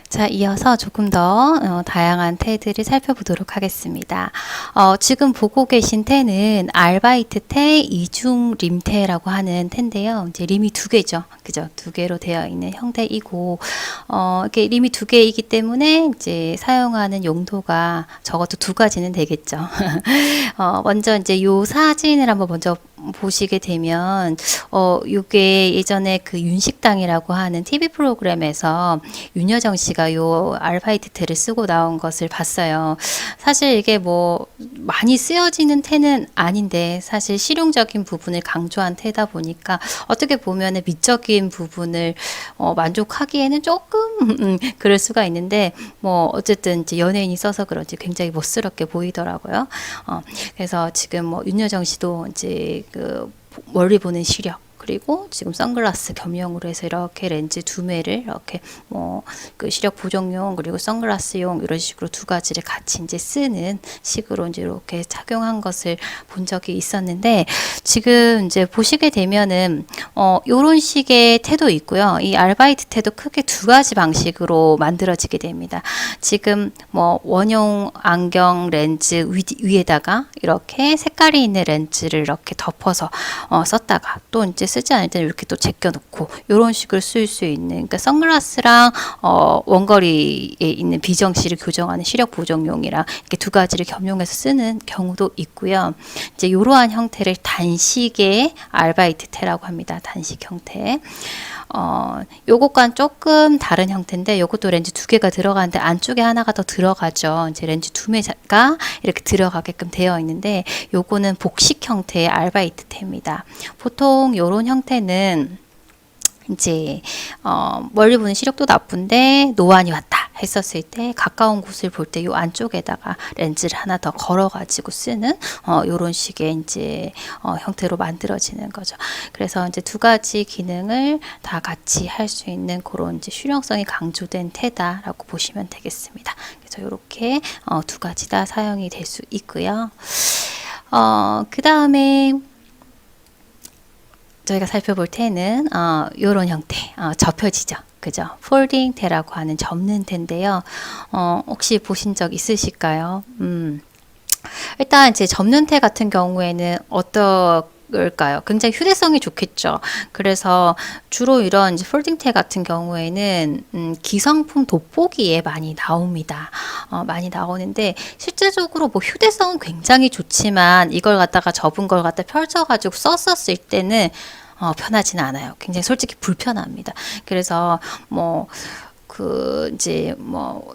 자, 이어서 조금 더 다양한 태들을 살펴보도록 하겠습니다. 지금 보고 계신 태는 알바이트 태, 이중 림태라고 하는 태인데요. 이제 림이 두 개죠. 그죠? 두 개로 되어 있는 형태이고, 이렇게 림이 두 개이기 때문에 이제 사용하는 용도가 적어도 두 가지는 되겠죠. 먼저 이제 요 사진을 한번 먼저 보시게 되면 요게 예전에 그 윤식당이라고 하는 TV 프로그램에서 윤여정 씨가 요 알바이트 태를 쓰고 나온 것을 봤어요. 사실 이게 뭐 많이 쓰여지는 태는 아닌데 사실 실용적인 부분을 강조한 태다 보니까 어떻게 보면은 미적인 부분을 만족하기에는 조금 그럴 수가 있는데 뭐 어쨌든 이제 연예인이 써서 그런지 굉장히 멋스럽게 보이더라고요. 그래서 지금 뭐 윤여정 씨도 이제 그 멀리 보는 시력 그리고 지금 선글라스 겸용으로 해서 이렇게 렌즈 두 매를 이렇게 뭐 그 시력 보정용 그리고 선글라스용 이런 식으로 두 가지를 같이 이제 쓰는 식으로 이제 이렇게 착용한 것을 본 적이 있었는데 지금 이제 보시게 되면은 요런 식의 태도 있고요. 이 알바이트 태도 크게 두 가지 방식으로 만들어지게 됩니다. 지금 뭐 원형 안경 렌즈 위에다가 이렇게 색깔이 있는 렌즈를 이렇게 덮어서 썼다가 또 이제 쓰지 않을 때는 이렇게 또 제껴놓고 이런 식으로 쓸 수 있는 그러니까 선글라스랑 원거리에 있는 비정시를 교정하는 시력 보정용이랑 이렇게 두 가지를 겸용해서 쓰는 경우도 있고요. 이제 이러한 형태를 단식의 알바이트 태라고 합니다. 단식 형태. 요것과는 조금 다른 형태인데 요것도 렌즈 두 개가 들어가는데 안쪽에 하나가 더 들어가죠. 이제 렌즈 두 매가 이렇게 들어가게끔 되어 있는데 요거는 복식 형태의 알바이트 태입니다. 보통 요런 형태는 이제 멀리 보는 시력도 나쁜데 노안이 왔다 했었을 때 가까운 곳을 볼 때 요 안쪽에다가 렌즈를 하나 더 걸어 가지고 쓰는 요런 식의 이제 형태로 만들어지는 거죠. 그래서 이제 두 가지 기능을 다 같이 할 수 있는 그런 이제 실용성이 강조된 태다라고 보시면 되겠습니다. 그래서 요렇게 두 가지 다 사용이 될 수 있고요. 그 다음에 저희가 살펴볼 태는 요런 형태 접혀지죠. 그죠? 폴딩 태라고 하는 접는 태인데요. 혹시 보신 적 있으실까요? 일단 이제 접는 태 같은 경우에는 어떨까요? 굉장히 휴대성이 좋겠죠. 그래서 주로 이런 이제 폴딩 태 같은 경우에는 기성품 돋보기에 많이 나옵니다. 많이 나오는데 실제적으로 뭐 휴대성은 굉장히 좋지만 이걸 갖다가 접은 걸 갖다 펼쳐가지고 썼었을 때는 편하지는 않아요. 굉장히 솔직히 불편합니다. 그래서 이제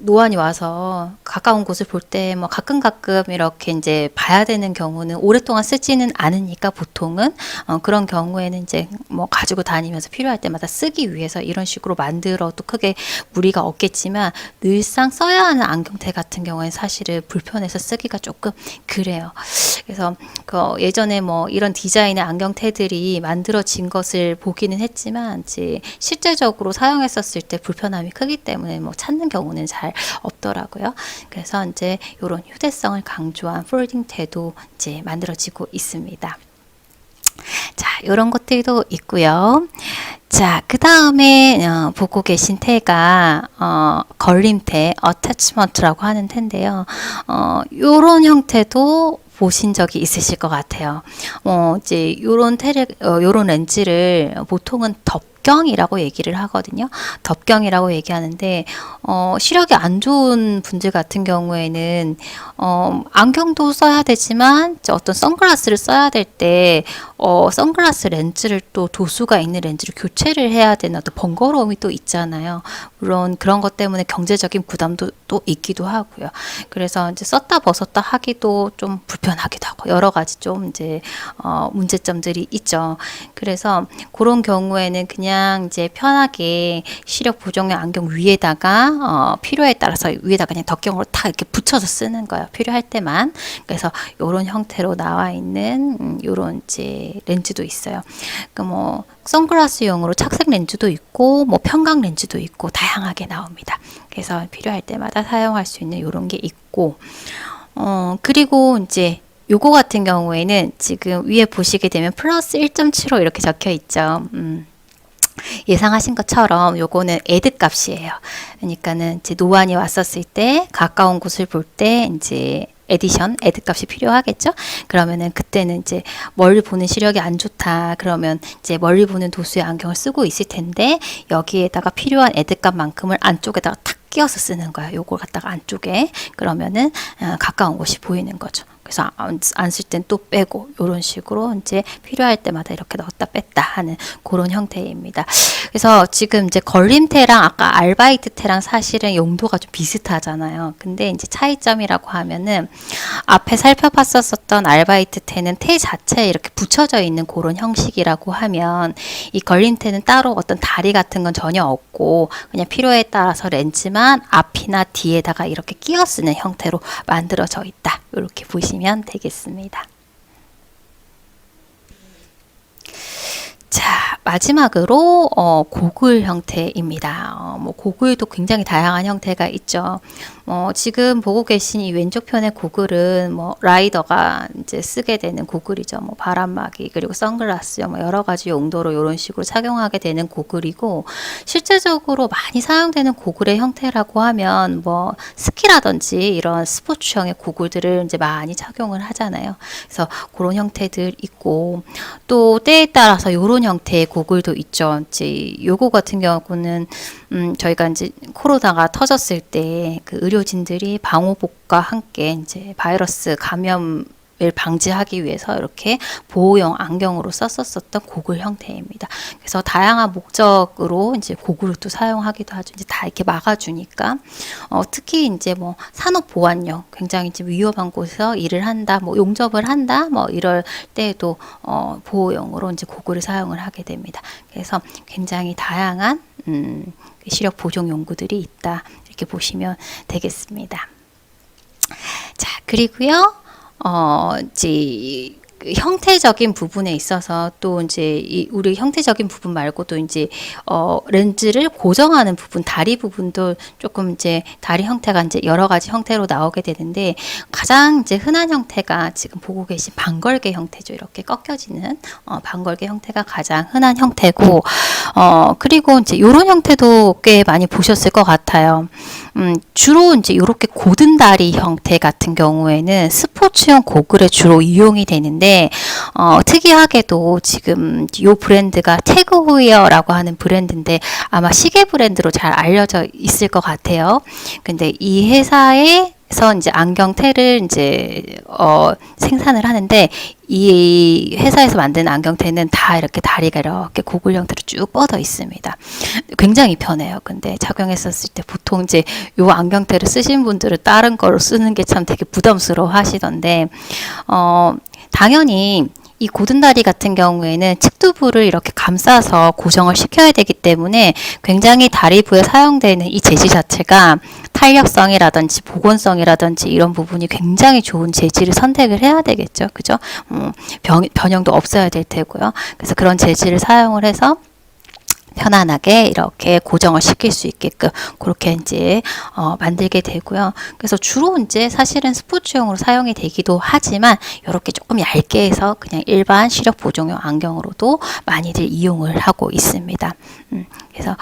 노안이 와서 가까운 곳을 볼 때 가끔 이렇게 이제 봐야 되는 경우는 오랫동안 쓰지는 않으니까 보통은 그런 경우에는 이제 가지고 다니면서 필요할 때마다 쓰기 위해서 이런 식으로 만들어도 크게 무리가 없겠지만 늘상 써야 하는 안경테 같은 경우에는 사실은 불편해서 쓰기가 조금 그래요. 그래서 예전에 이런 디자인의 안경테들이 만들어진 것을 보기는 했지만 이제 실제적으로 사용했었을 때 불편함이 크기 때문에 찾는 경우는 잘 없더라고요. 그래서 이제 이런 휴대성을 강조한 폴딩 태도 이제 만들어지고 있습니다. 자, 이런 것들도 있고요. 자, 그 다음에 보고 계신 태가 걸림태, 어태치먼트라고 하는 태인데요. 이런 형태도 보신 적이 있으실 것 같아요. 이제 요런 렌즈를 보통은 덮경이라고 얘기를 하거든요. 덮경이라고 얘기하는데, 시력이 안 좋은 분들 같은 경우에는, 안경도 써야 되지만, 어떤 선글라스를 써야 될 때, 선글라스 렌즈를 또 도수가 있는 렌즈를 교체를 해야 되는 어떤 번거로움이 또 있잖아요. 물론 그런 것 때문에 경제적인 부담도 또 있기도 하고요. 그래서 이제 썼다 벗었다 하기도 좀 불편하기도 하고 여러 가지 좀 이제 문제점들이 있죠. 그래서 그런 경우에는 그냥 이제 편하게 시력 보정용 안경 위에다가 필요에 따라서 위에다가 그냥 덮경으로 탁 이렇게 붙여서 쓰는 거예요. 필요할 때만. 그래서 이런 형태로 나와 있는 이런 이제 렌즈도 있어요. 그러니까 선글라스용으로 착색 렌즈도 있고 편광 렌즈도 있고 다양하게 나옵니다. 그래서 필요할 때마다 사용할 수 있는 이런 게 있고 그리고 이제 요거 같은 경우에는 지금 위에 보시게 되면 플러스 1.75 이렇게 적혀 있죠. 예상하신 것처럼 요거는 애드 값이에요. 그러니까는 이제 노안이 왔었을 때 가까운 곳을 볼 때 이제 에디션, 애드 값이 필요하겠죠? 그러면은 그때는 이제 멀리 보는 시력이 안 좋다. 그러면 이제 멀리 보는 도수의 안경을 쓰고 있을 텐데 여기에다가 필요한 애드 값만큼을 안쪽에다가 탁 끼워서 쓰는 거야. 요걸 갖다가 안쪽에. 그러면은 가까운 곳이 보이는 거죠. 그래서 안 쓸 땐 또 빼고 이런 식으로 이제 필요할 때마다 이렇게 넣었다 뺐다 하는 그런 형태입니다. 그래서 지금 이제 걸림테랑 아까 알바이트테랑 사실은 용도가 좀 비슷하잖아요. 근데 이제 차이점이라고 하면은 앞에 살펴봤었던 알바이트테는 테 자체에 이렇게 붙여져 있는 그런 형식이라고 하면 이 걸림테는 따로 어떤 다리 같은 건 전혀 없고 그냥 필요에 따라서 렌즈만 앞이나 뒤에다가 이렇게 끼워 쓰는 형태로 만들어져 있다. 이렇게 보시면 되겠습니다. 자, 마지막으로 고글 형태입니다. 뭐 고글도 굉장히 다양한 형태가 있죠. 지금 보고 계신 이 왼쪽 편의 고글은 뭐 라이더가 이제 쓰게 되는 고글이죠. 뭐 바람막이 그리고 선글라스 뭐 여러 가지 용도로 이런 식으로 착용하게 되는 고글이고 실제적으로 많이 사용되는 고글의 형태라고 하면 뭐 스키라든지 이런 스포츠형의 고글들을 이제 많이 착용을 하잖아요. 그래서 그런 형태들 있고 또 때에 따라서 이런 형태의 고글도 있죠. 이제 요거 같은 경우는 저희가 이제 코로나가 터졌을 때 그 의료진들이 방호복과 함께 이제 바이러스 감염을 방지하기 위해서 이렇게 보호용 안경으로 썼었던 고글 형태입니다. 그래서 다양한 목적으로 이제 고글을 또 사용하기도 하죠. 이제 다 이렇게 막아주니까 특히 이제 뭐 산업 보안용 굉장히 이제 위험한 곳에서 일을 한다, 뭐 용접을 한다, 뭐 이럴 때에도 보호용으로 이제 고글을 사용을 하게 됩니다. 그래서 굉장히 다양한 시력 보정 용구들이 있다. 이렇게 보시면 되겠습니다. 자, 그리고요. 이제 형태적인 부분에 있어서 또 이제 우리 형태적인 부분 말고도 이제 렌즈를 고정하는 부분, 다리 부분도 조금 이제 다리 형태가 이제 여러 가지 형태로 나오게 되는데 가장 이제 흔한 형태가 지금 보고 계신 반걸개 형태죠. 이렇게 꺾여지는 반걸개 형태가 가장 흔한 형태고 그리고 이제 이런 형태도 꽤 많이 보셨을 것 같아요. 주로 이제 이렇게 고든 다리 형태 같은 경우에는 스포츠용 고글에 주로 이용이 되는데 특이하게도 지금 이 브랜드가 태그호이어라고 하는 브랜드인데 아마 시계 브랜드로 잘 알려져 있을 것 같아요. 근데 이 회사에서 이제 안경테를 이제 생산을 하는데 이 회사에서 만든 안경테는 다 이렇게 다리가 이렇게 고글 형태로 쭉 뻗어 있습니다. 굉장히 편해요. 근데 착용했었을 때 보통 이제 요 안경테를 쓰신 분들은 다른 거로 쓰는 게 참 되게 부담스러워 하시던데 당연히 이 고든다리 같은 경우에는 측두부를 이렇게 감싸서 고정을 시켜야 되기 때문에 굉장히 다리부에 사용되는 이 재질 자체가 탄력성이라든지 보건성이라든지 이런 부분이 굉장히 좋은 재질을 선택을 해야 되겠죠. 그죠? 변형도 없어야 될 테고요. 그래서 그런 재질을 사용을 해서 편안하게 이렇게 고정을 시킬 수 있게끔 그렇게 이제 만들게 되고요. 그래서 주로 이제 사실은 스포츠용으로 사용이 되기도 하지만 이렇게 조금 얇게 해서 그냥 일반 시력 보정용 안경으로도 많이들 이용을 하고 있습니다. 그래서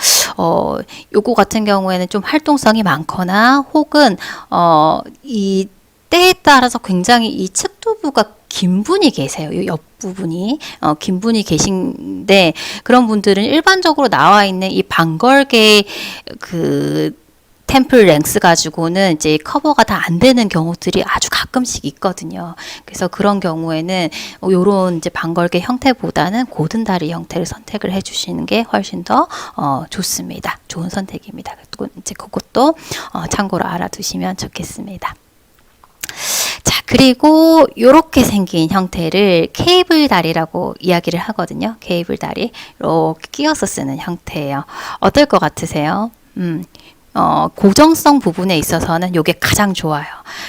요거 같은 경우에는 좀 활동성이 많거나 혹은 이 때에 따라서 굉장히 이 측두부가 긴 분이 계세요. 이 옆부분이 긴 분이 계신데 그런 분들은 일반적으로 나와 있는 이 반걸개 그 템플 랭스 가지고는 이제 커버가 다 안 되는 경우들이 아주 가끔씩 있거든요. 그래서 그런 경우에는 요런 이제 반걸개 형태보다는 고든 다리 형태를 선택을 해 주시는 게 훨씬 더 좋습니다. 좋은 선택입니다. 이제 그것도 참고로 알아두시면 좋겠습니다. 자, 그리고 이렇게 생긴 형태를 케이블 다리라고 이야기를 하거든요. 케이블 다리 이렇게 끼워서 쓰는 형태예요. 어떨 것 같으세요? 고정성 부분에 있어서는 이게 가장 좋아요.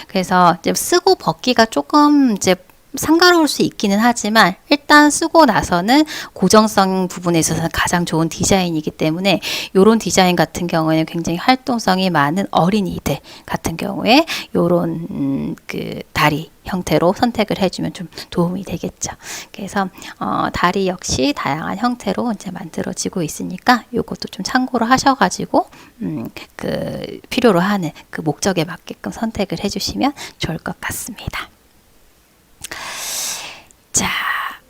그래서 이제 쓰고 벗기가 조금 이제 상가로울 수 있기는 하지만 일단 쓰고 나서는 고정성 부분에 있어서 가장 좋은 디자인이기 때문에 이런 디자인 같은 경우에는 굉장히 활동성이 많은 어린이들 같은 경우에 이런 그 다리 형태로 선택을 해주면 좀 도움이 되겠죠. 그래서 다리 역시 다양한 형태로 이제 만들어지고 있으니까 이것도 좀 참고로 하셔가지고 그 필요로 하는 그 목적에 맞게끔 선택을 해주시면 좋을 것 같습니다. 자,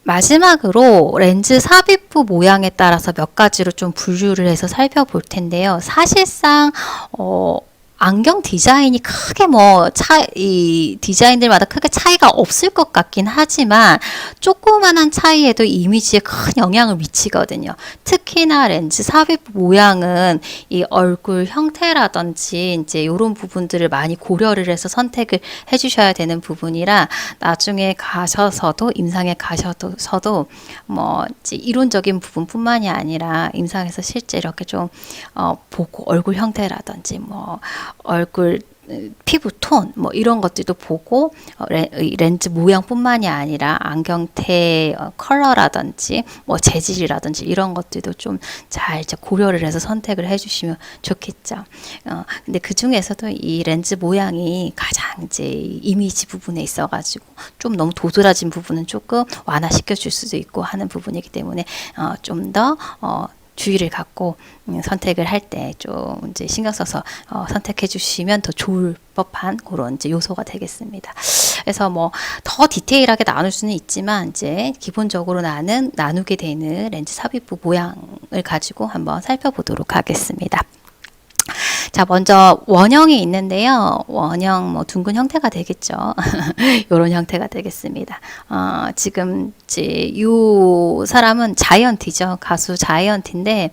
마지막으로 렌즈 삽입부 모양에 따라서 몇 가지로 좀 분류를 해서 살펴볼 텐데요. 사실상 안경 디자인이 크게 이 디자인들마다 크게 차이가 없을 것 같긴 하지만 조그만한 차이에도 이미지에 큰 영향을 미치거든요. 특히나 렌즈 삽입 모양은 이 얼굴 형태라든지 이제 이런 부분들을 많이 고려를 해서 선택을 해주셔야 되는 부분이라 나중에 가셔서도 임상에 가셔서도 뭐 이제 이론적인 부분뿐만이 아니라 임상에서 실제 이렇게 좀 보고 얼굴 형태라든지 뭐 얼굴 피부 톤 뭐 이런 것들도 보고 렌즈 모양뿐만이 아니라 안경테 컬러라든지 뭐 재질이라든지 이런 것들도 좀 잘 이제 고려를 해서 선택을 해주시면 좋겠죠. 근데 그 중에서도 이 렌즈 모양이 가장 이제 이미지 부분에 있어가지고 좀 너무 도드라진 부분은 조금 완화시켜 줄 수도 있고 하는 부분이기 때문에 좀 더 주의를 갖고 선택을 할 때 좀 이제 신경 써서 선택해 주시면 더 좋을 법한 그런 이제 요소가 되겠습니다. 그래서 뭐 더 디테일하게 나눌 수는 있지만 이제 기본적으로 나누게 되는 렌즈 삽입부 모양을 가지고 한번 살펴보도록 하겠습니다. 자, 먼저 원형이 있는데요. 원형 뭐 둥근 형태가 되겠죠. 이런 형태가 되겠습니다. 지금 이제 이 사람은 자이언티죠. 가수 자이언티인데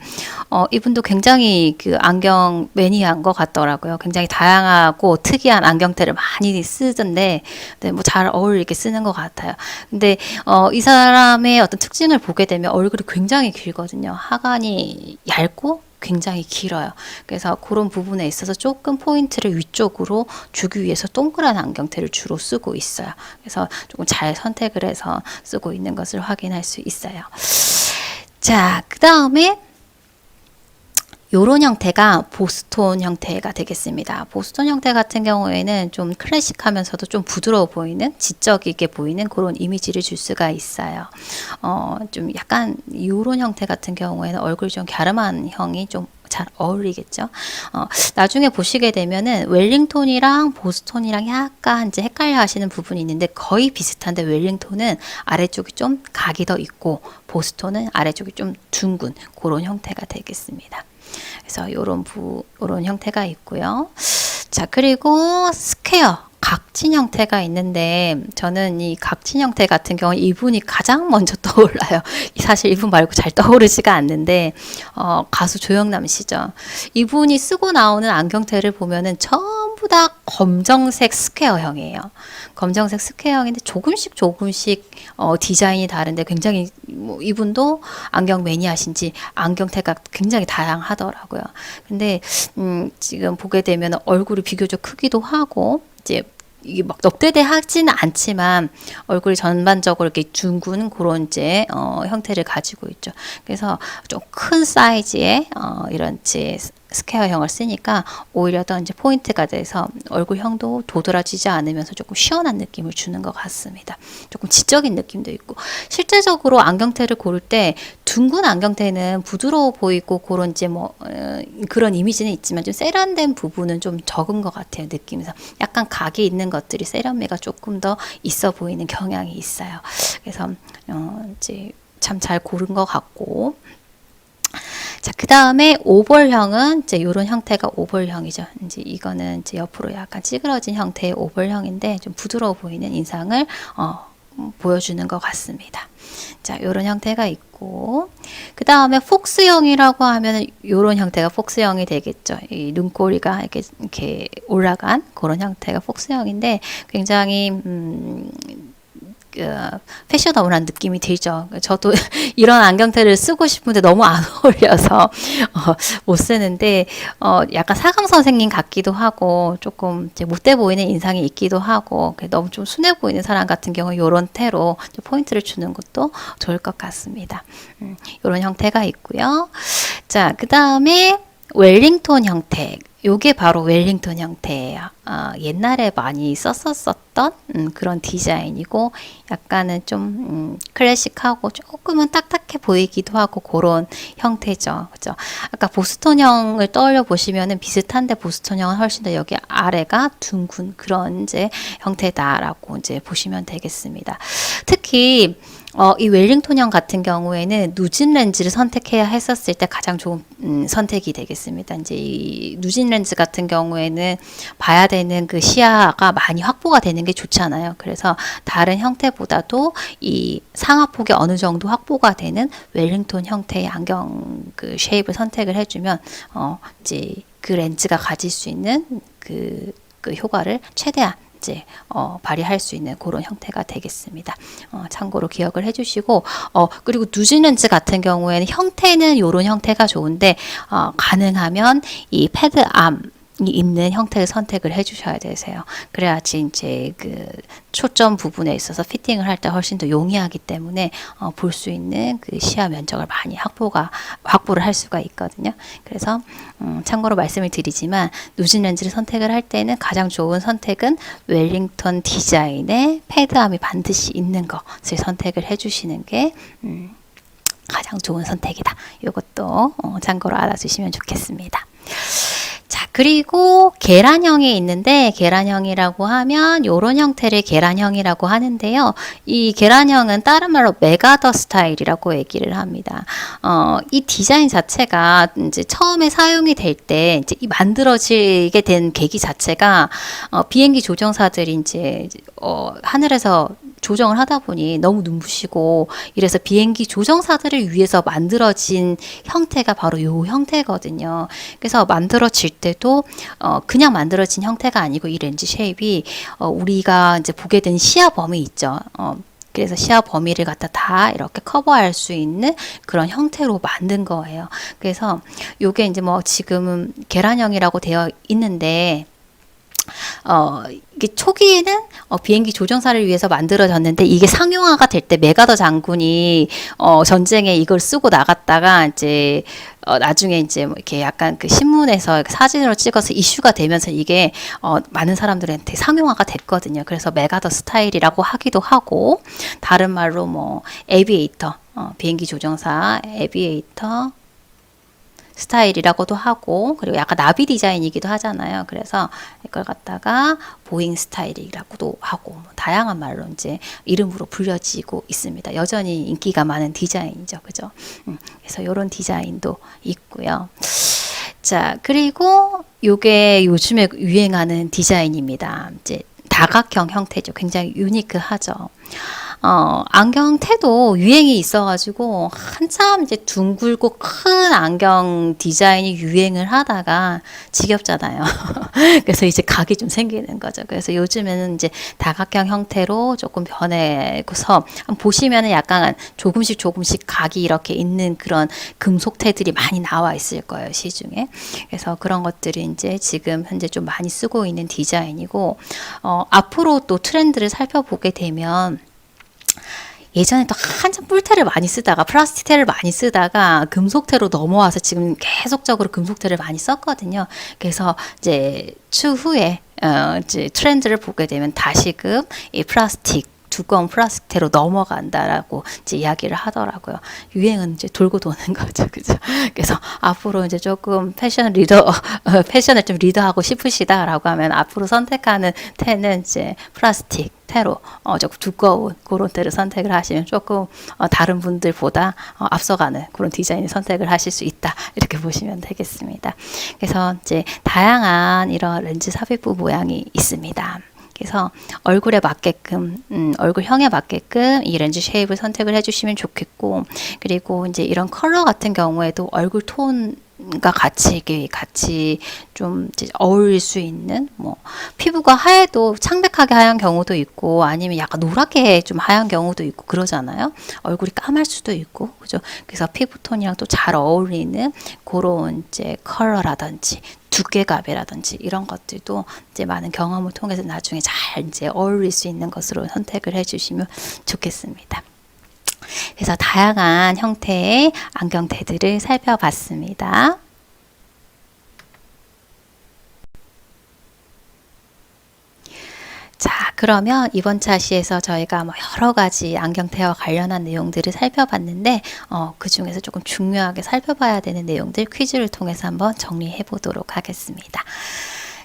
이분도 굉장히 그 안경 매니아인 것 같더라고요. 굉장히 다양하고 특이한 안경테를 많이 쓰던데, 네, 뭐 잘 어울리게 쓰는 것 같아요. 근데 이 사람의 어떤 특징을 보게 되면 얼굴이 굉장히 길거든요. 하관이 얇고 굉장히 길어요. 그래서 그런 부분에 있어서 조금 포인트를 위쪽으로 주기 위해서 동그란 안경테를 주로 쓰고 있어요. 그래서 조금 잘 선택을 해서 쓰고 있는 것을 확인할 수 있어요. 자, 그 다음에 요런 형태가 보스톤 형태가 되겠습니다. 보스톤 형태 같은 경우에는 좀 클래식하면서도 좀 부드러워 보이는, 지적이게 보이는 그런 이미지를 줄 수가 있어요. 좀 약간 요런 형태 같은 경우에는 얼굴이 좀 갸름한 형이 좀 잘 어울리겠죠. 나중에 보시게 되면은 웰링톤이랑 보스톤이랑 약간 이제 헷갈려 하시는 부분이 있는데 거의 비슷한데 웰링톤은 아래쪽이 좀 각이 더 있고 보스톤은 아래쪽이 좀 둥근 그런 형태가 되겠습니다. 그래서 요런 형태가 있고요. 자, 그리고 스퀘어 각진 형태가 있는데 저는 이 각진 형태 같은 경우 이분이 가장 먼저 떠올라요. 사실 이분 말고 잘 떠오르지가 않는데 가수 조영남 씨죠. 이분이 쓰고 나오는 안경테를 보면은 전부 다 검정색 스퀘어형이에요. 검정색 스퀘어형인데 조금씩 디자인이 다른데 굉장히 뭐 이분도 안경 매니아신지 안경테가 굉장히 다양하더라고요. 근데 지금 보게 되면 얼굴이 비교적 크기도 하고 이제 이게 막 넙대대하지는 않지만 얼굴이 전반적으로 이렇게 둥근 그런 이제 형태를 가지고 있죠. 그래서 좀 큰 사이즈의 이런 이제 스퀘어형을 쓰니까 오히려 더 이제 포인트가 돼서 얼굴형도 도드라지지 않으면서 조금 시원한 느낌을 주는 것 같습니다. 조금 지적인 느낌도 있고 실제적으로 안경테를 고를 때 둥근 안경테는 부드러워 보이고 그런 이제 뭐 그런 이미지는 있지만 좀 세련된 부분은 좀 적은 것 같아요. 느낌에서 약간 각이 있는 것들이 세련미가 조금 더 있어 보이는 경향이 있어요. 그래서 이제 참 잘 고른 것 같고. 자, 그 다음에 오벌형은 이제 이런 형태가 오벌형이죠. 이제 이거는 이제 옆으로 약간 찌그러진 형태의 오벌형인데 좀 부드러워 보이는 인상을 보여주는 것 같습니다. 자, 이런 형태가 있고, 그 다음에 폭스형이라고 하면 이런 형태가 폭스형이 되겠죠. 이 눈꼬리가 이렇게 올라간 그런 형태가 폭스형인데 굉장히 패셔너블한 느낌이 들죠. 저도 이런 안경테를 쓰고 싶은데 너무 안 어울려서 못 쓰는데 약간 사감 선생님 같기도 하고 조금 이제 못돼 보이는 인상이 있기도 하고 너무 좀 순해 보이는 사람 같은 경우 이런 테로 포인트를 주는 것도 좋을 것 같습니다. 이런 형태가 있고요. 자, 그 다음에 웰링톤 형태. 요게 바로 웰링톤 형태예요. 옛날에 많이 썼었던 그런 디자인이고 약간은 좀 클래식하고 조금은 딱딱해 보이기도 하고 그런 형태죠. 그죠? 아까 보스톤형을 떠올려 보시면은 비슷한데 보스톤형은 훨씬 더 여기 아래가 둥근 그런 이제 형태다라고 이제 보시면 되겠습니다. 특히 이 웰링톤형 같은 경우에는 누진 렌즈를 선택해야 했었을 때 가장 좋은 선택이 되겠습니다. 이제 이 누진 렌즈 같은 경우에는 봐야 되는 그 시야가 많이 확보가 되는 게 좋잖아요. 그래서 다른 형태보다도 이 상하폭이 어느 정도 확보가 되는 웰링톤 형태의 안경 그 쉐입을 선택을 해주면 이제 그 렌즈가 가질 수 있는 그 효과를 최대한 이제 발휘할 수 있는 그런 형태가 되겠습니다. 참고로 기억을 해주시고 그리고 누진 렌즈 같은 경우에는 형태는 이런 형태가 좋은데 가능하면 이 패드암 있는 형태를 선택을 해주셔야 되세요. 그래야지 이제 그 초점 부분에 있어서 피팅을 할 때 훨씬 더 용이하기 때문에 볼 수 있는 그 시야 면적을 많이 확보를 할 수가 있거든요. 그래서 참고로 말씀을 드리지만 누진 렌즈를 선택을 할 때는 가장 좋은 선택은 웰링턴 디자인의 패드암이 반드시 있는 것을 선택을 해주시는 게 가장 좋은 선택이다. 이것도 참고로 알아주시면 좋겠습니다. 자, 그리고 계란형이 있는데 계란형이라고 하면 이런 형태를 계란형이라고 하는데요. 이 계란형은 다른 말로 메가더 스타일이라고 얘기를 합니다. 이 디자인 자체가 이제 처음에 사용이 될 때 이제 이 만들어지게 된 계기 자체가 비행기 조종사들이 이제 하늘에서 조정을 하다 보니 너무 눈부시고 이래서 비행기 조정사들을 위해서 만들어진 형태가 바로 이 형태거든요. 그래서 만들어질 때도 그냥 만들어진 형태가 아니고 이 렌즈 쉐입이 우리가 이제 보게 된 시야 범위 있죠. 그래서 시야 범위를 갖다 다 이렇게 커버할 수 있는 그런 형태로 만든 거예요. 그래서 요게 이제 뭐 지금은 계란형이라고 되어 있는데 이게 초기에는 비행기 조종사를 위해서 만들어졌는데 이게 상용화가 될 때 메가더 장군이 전쟁에 이걸 쓰고 나갔다가 이제 나중에 이제 뭐 이렇게 약간 그 신문에서 사진으로 찍어서 이슈가 되면서 이게 많은 사람들한테 상용화가 됐거든요. 그래서 메가더 스타일이라고 하기도 하고 다른 말로 뭐 에비에이터 비행기 조종사 에비에이터 스타일이라고도 하고 그리고 약간 나비 디자인이기도 하잖아요. 그래서 이걸 갖다가 보잉 스타일이라고도 하고 뭐 다양한 말로 이제 이름으로 불려지고 있습니다. 여전히 인기가 많은 디자인이죠. 그죠? 그래서 이런 디자인도 있고요. 자, 그리고 요게 요즘에 유행하는 디자인입니다. 이제 다각형 형태죠. 굉장히 유니크하죠. 안경테도 유행이 있어가지고 한참 이제 둥글고 큰 안경 디자인이 유행을 하다가 지겹잖아요. 그래서 이제 각이 좀 생기는 거죠. 그래서 요즘에는 이제 다각형 형태로 조금 변해서 보시면은 약간 조금씩 각이 이렇게 있는 그런 금속테들이 많이 나와 있을 거예요, 시중에. 그래서 그런 것들이 이제 지금 현재 좀 많이 쓰고 있는 디자인이고, 앞으로 또 트렌드를 살펴보게 되면 예전에 또 한참 뿔테를 많이 쓰다가 플라스틱테를 많이 쓰다가 금속테로 넘어와서 지금 계속적으로 금속테를 많이 썼거든요. 그래서 이제 추후에 이제 트렌드를 보게 되면 다시금 이 두꺼운 플라스틱테로 넘어간다라고 이제 이야기를 하더라고요. 유행은 이제 돌고 도는 거죠, 그죠? 그래서 앞으로 이제 조금 패션을 좀 리더하고 싶으시다라고 하면 앞으로 선택하는 테는 이제 플라스틱 테로 조금 두꺼운 그런 테를 선택을 하시면 조금 다른 분들보다 앞서가는 그런 디자인을 선택을 하실 수 있다 이렇게 보시면 되겠습니다. 그래서 이제 다양한 이런 렌즈 삽입부 모양이 있습니다. 그래서 얼굴에 맞게끔, 얼굴형에 맞게끔 이 렌즈 쉐입을 선택을 해주시면 좋겠고, 그리고 이제 이런 컬러 같은 경우에도 얼굴 톤 가 같이 좀 이제 어울릴 수 있는, 뭐 피부가 하얘도 창백하게 하얀 경우도 있고 아니면 약간 노랗게 좀 하얀 경우도 있고 그러잖아요. 얼굴이 까말 수도 있고, 그죠? 그래서 피부톤이랑 또 잘 어울리는 그런 이제 컬러라든지 두께감이라든지 이런 것들도 이제 많은 경험을 통해서 나중에 잘 이제 어울릴 수 있는 것으로 선택을 해주시면 좋겠습니다. 그래서 다양한 형태의 안경테들을 살펴봤습니다. 자, 그러면 이번 차시에서 저희가 뭐 여러 가지 안경테와 관련한 내용들을 살펴봤는데, 그 중에서 조금 중요하게 살펴봐야 되는 내용들 퀴즈를 통해서 한번 정리해 보도록 하겠습니다.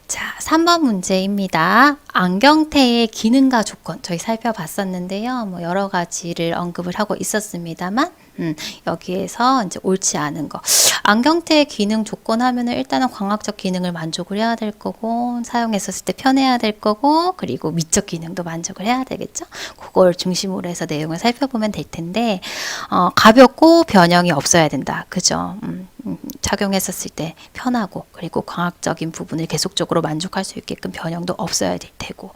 자, 3번 문제입니다. 안경테의 기능과 조건 저희 살펴봤었는데요. 뭐 여러 가지를 언급을 하고 있었습니다만, 여기에서 이제 옳지 않은 거. 안경테의 기능 조건 하면은 일단은 광학적 기능을 만족을 해야 될 거고, 사용했었을 때 편해야 될 거고, 그리고 미적 기능도 만족을 해야 되겠죠. 그걸 중심으로 해서 내용을 살펴보면 될 텐데, 가볍고 변형이 없어야 된다. 그죠? 착용했었을 때 편하고, 그리고 광학적인 부분을 계속적으로 만족할 수 있게끔 변형도 없어야 될 테고,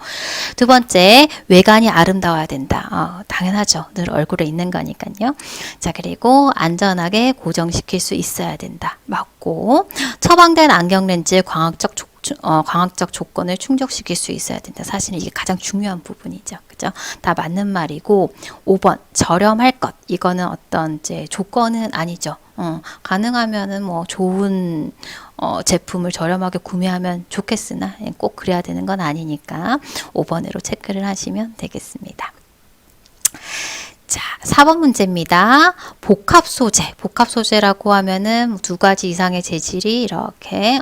두 번째, 외관이 아름다워야 된다. 당연하죠. 늘 얼굴에 있는 거니까요. 자, 그리고 안전하게 고정시킬 수 있어야 된다. 맞고, 처방된 안경 렌즈의 광학적 조건을 충족시킬 수 있어야 된다. 사실은 이게 가장 중요한 부분이죠. 그죠? 다 맞는 말이고, 5번, 저렴할 것. 이거는 어떤 이제 조건은 아니죠. 가능하면은 뭐 좋은 제품을 저렴하게 구매하면 좋겠으나 꼭 그래야 되는 건 아니니까 5번으로 체크를 하시면 되겠습니다. 자, 4번 문제입니다. 복합 소재라고 하면은 두 가지 이상의 재질이 이렇게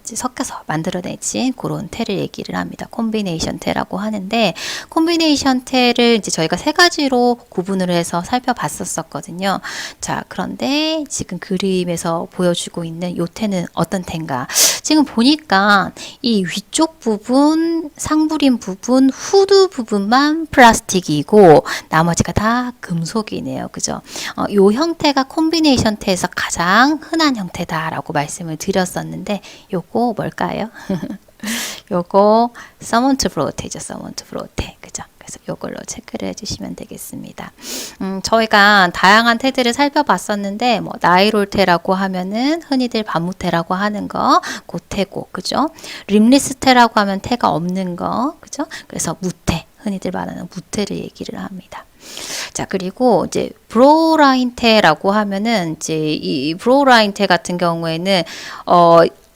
섞여서 만들어내진 그런 테를 얘기를 합니다. 콤비네이션 테라고 하는데, 콤비네이션 테를 이제 저희가 세 가지로 구분을 해서 살펴봤었거든요. 자, 그런데 지금 그림에서 보여주고 있는 요 테는 어떤 테인가? 지금 보니까 이 위쪽 부분, 상부림 부분, 후드 부분만 플라스틱이고 나머지가 다 금속이네요. 그죠? 요 형태가 콤비네이션 테에서 가장 흔한 형태다라고 말씀을 드렸었는데, 요거 뭘까요? 요거 서먼트 브로테죠. 서먼트 브로테. 그죠? 그래서 요걸로 체크를 해주시면 되겠습니다. 저희가 다양한 테들을 살펴봤었는데, 뭐 나이롤테라고 하면은 흔히들 반무테라고 하는 거, 그 테고, 그죠? 림리스 테라고 하면 테가 없는 거, 그죠? 그래서 무테, 흔히들 말하는 무테를 얘기를 합니다. 자, 그리고 이제 브로우라인 테라고 하면은 이제 이 브로우라인 테 같은 경우에는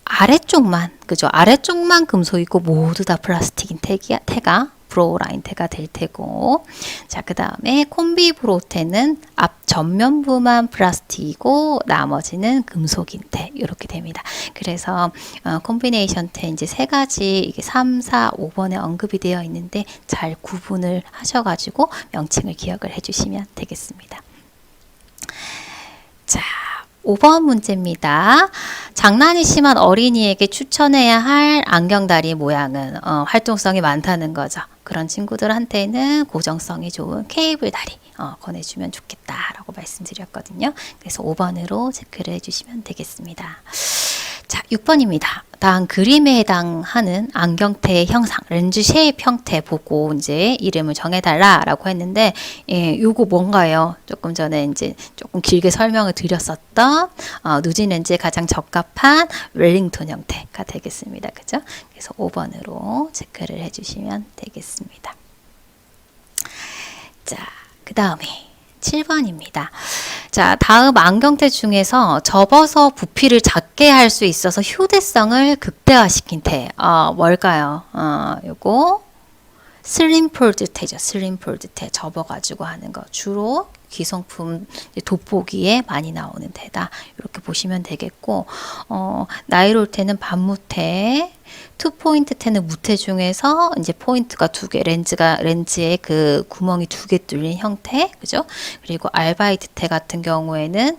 아래쪽만, 그죠? 아래쪽만 금속이고 모두 다 플라스틱인 테가 브로우라인 테가 될 테고, 자, 그 다음에 콤비 브로테는 앞 전면부만 플라스틱이고 나머지는 금속인 테, 이렇게 됩니다. 그래서 콤비네이션 테 이제 세 가지, 이게 3, 4, 5번에 언급이 되어 있는데 잘 구분을 하셔가지고 명칭을 기억을 해주시면 되겠습니다. 자, 5번 문제입니다. 장난이 심한 어린이에게 추천해야 할 안경다리 모양은 활동성이 많다는 거죠. 그런 친구들한테는 고정성이 좋은 케이블 다리 권해주면 좋겠다라고 말씀드렸거든요. 그래서 5번으로 체크를 해주시면 되겠습니다. 자, 6번입니다. 다음 그림에 해당하는 안경테의 형상, 렌즈 쉐입 형태 보고 이제 이름을 정해달라라고 했는데, 요거 뭔가요? 조금 전에 이제 조금 길게 설명을 드렸었던 누진 렌즈에 가장 적합한 웰링턴 형태가 되겠습니다. 그죠? 그래서 5번으로 체크를 해주시면 되겠습니다. 자, 그 다음에 7번입니다. 자, 다음 안경테 중에서 접어서 부피를 작게 할 수 있어서 휴대성을 극대화시킨 테. 뭘까요? 요거 슬림 폴드 테죠. 슬림 폴드 테 접어가지고 하는 거. 주로 기성품 돋보기에 많이 나오는 테다. 이렇게 보시면 되겠고, 나이롤 테는 반무 테, 투포인트 텐은 무테 중에서 이제 포인트가 두 개, 렌즈에 그 구멍이 두 개 뚫린 형태, 그죠? 그리고 알바이트 테 같은 경우에는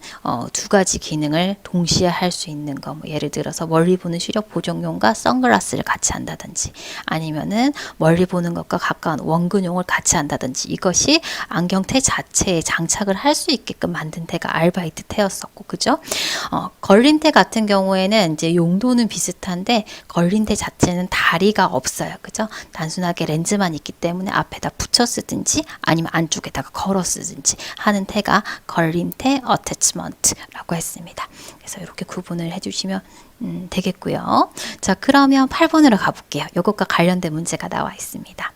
두 가지 기능을 동시에 할 수 있는 거, 뭐 예를 들어서 멀리 보는 시력 보정용과 선글라스를 같이 한다든지, 아니면은 멀리 보는 것과 가까운 원근용을 같이 한다든지, 이것이 안경테 자체에 장착을 할 수 있게끔 만든 테가 알바이트 테였었고, 그죠? 걸림테 같은 경우에는 이제 용도는 비슷한데 걸림테 자체는 다리가 없어요. 그죠? 단순하게 렌즈만 있기 때문에 앞에다 붙여 쓰든지 아니면 안쪽에다가 걸어 쓰든지 하는 테가 걸림테 어태치먼트라고 했습니다. 그래서 이렇게 구분을 해주시면 되겠고요. 자, 그러면 8번으로 가볼게요. 이것과 관련된 문제가 나와 있습니다.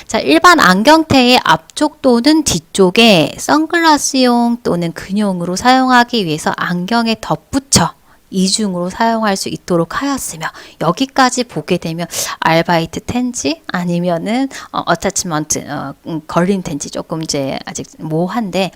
자, 일반 안경테의 앞쪽 또는 뒤쪽에 선글라스용 또는 근용으로 사용하기 위해서 안경에 덧붙여 이중으로 사용할 수 있도록 하였으며, 여기까지 보게 되면 알바이트 텐지 아니면은 어태치먼트 걸림 텐지 조금 이제 아직 모호한데,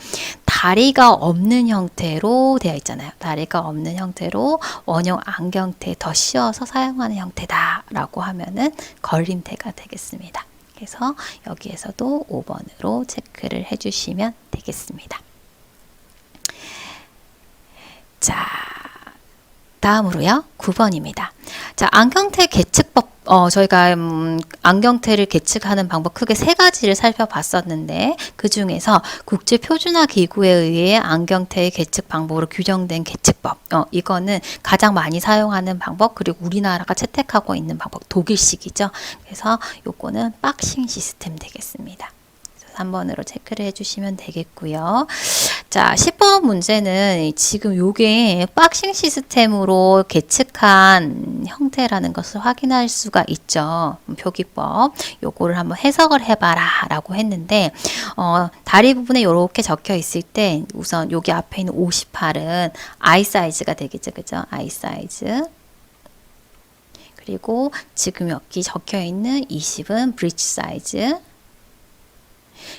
다리가 없는 형태로 되어 있잖아요. 다리가 없는 형태로 원형 안경테에 더 씌워서 사용하는 형태다라고 하면은 걸림테가 되겠습니다. 그래서 여기에서도 5번으로 체크를 해주시면 되겠습니다. 자, 다음으로요, 9번입니다. 자, 안경테 계측법, 저희가 안경테를 계측하는 방법 크게 세 가지를 살펴봤었는데, 그 중에서 국제표준화기구에 의해 안경테의 계측 방법으로 규정된 계측법, 이거는 가장 많이 사용하는 방법, 그리고 우리나라가 채택하고 있는 방법, 독일식이죠. 그래서 요거는 박싱 시스템 되겠습니다. 3번으로 체크를 해주시면 되겠고요. 자, 10번 문제는 지금 요게 박싱 시스템으로 계측한 형태라는 것을 확인할 수가 있죠. 표기법. 요거를 한번 해석을 해봐라 라고 했는데, 다리 부분에 이렇게 적혀 있을 때 우선 여기 앞에 있는 58은 아이 사이즈가 되겠죠. 그죠? 아이 사이즈. 그리고 지금 여기 적혀 있는 20은 브릿지 사이즈.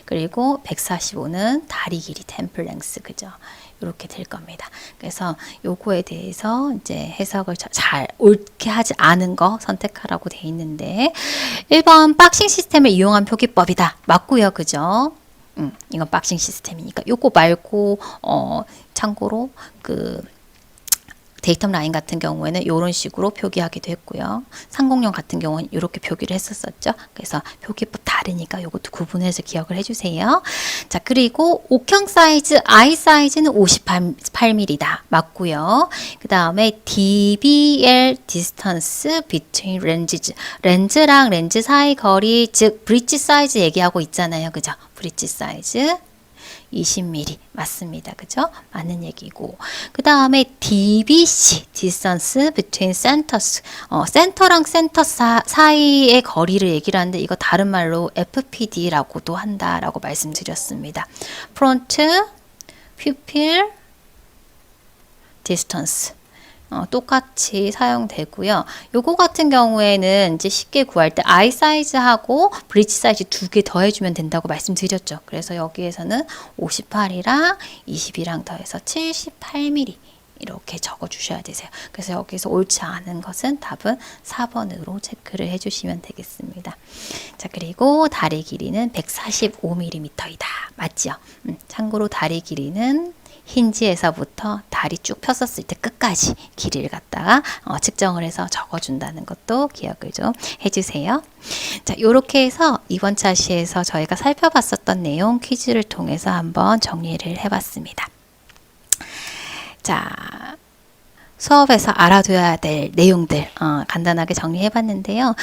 그리고 145는 다리 길이 템플 랭스, 그죠? 이렇게 될 겁니다. 그래서 요거에 대해서 이제 해석을 잘 옳게 하지 않은 거 선택하라고 돼 있는데, 1번 박싱 시스템을 이용한 표기법이다. 맞고요, 그죠? 이건 박싱 시스템이니까. 요거 말고 참고로 그 데이터 라인 같은 경우에는 이런 식으로 표기하기도 했고요. 상공령 같은 경우는 이렇게 표기를 했었죠. 그래서 표기법 다르니까 이것도 구분해서 기억을 해주세요. 자, 그리고 옥형 사이즈, 아이 사이즈는 58mm다. 맞고요. 그 다음에 DBL distance between lenses. 렌즈랑 렌즈 사이 거리, 즉 브릿지 사이즈 얘기하고 있잖아요. 그죠? 브릿지 사이즈. 20mm 맞습니다. 그죠? 맞는 얘기고, 그 다음에 DBC distance between centers, 센터랑 센터 사이의 거리를 얘기를 하는데, 이거 다른 말로 FPD라고도 한다라고 말씀드렸습니다. front pupil distance 똑같이 사용되고요. 요거 같은 경우에는 이제 쉽게 구할 때 아이 사이즈하고 브릿지 사이즈 두 개 더해주면 된다고 말씀드렸죠. 그래서 여기에서는 58이랑 20이랑 더해서 78mm 이렇게 적어주셔야 되세요. 그래서 여기서 옳지 않은 것은 답은 4번으로 체크를 해주시면 되겠습니다. 자, 그리고 다리 길이는 145mm이다. 맞죠? 참고로 다리 길이는 힌지에서부터 다리 쭉 폈었을 때 끝까지 길이를 갖다가 측정을 해서 적어준다는 것도 기억을 좀 해주세요. 자, 이렇게 해서 이번 차시에서 저희가 살펴봤었던 내용 퀴즈를 통해서 한번 정리를 해봤습니다. 자, 수업에서 알아둬야 될 내용들 간단하게 정리해봤는데요.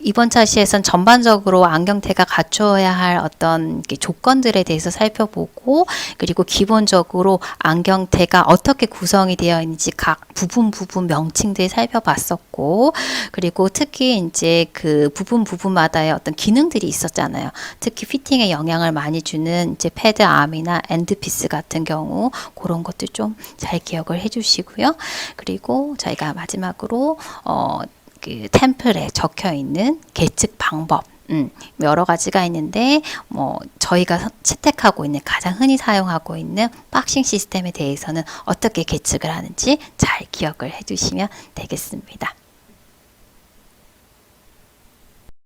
이번 차시에선 전반적으로 안경테가 갖춰야 할 어떤 조건들에 대해서 살펴보고, 그리고 기본적으로 안경테가 어떻게 구성이 되어 있는지 각 부분 명칭들 살펴봤었고, 그리고 특히 이제 그 부분마다의 어떤 기능들이 있었잖아요. 특히 피팅에 영향을 많이 주는 이제 패드 암이나 엔드피스 같은 경우 그런 것들 좀 잘 기억을 해주시고요. 그리고 저희가 마지막으로 그 템플에 적혀 있는 계측 방법 여러 가지가 있는데, 저희가 채택하고 있는 가장 흔히 사용하고 있는 박싱 시스템에 대해서는 어떻게 계측을 하는지 잘 기억을 해주시면 되겠습니다.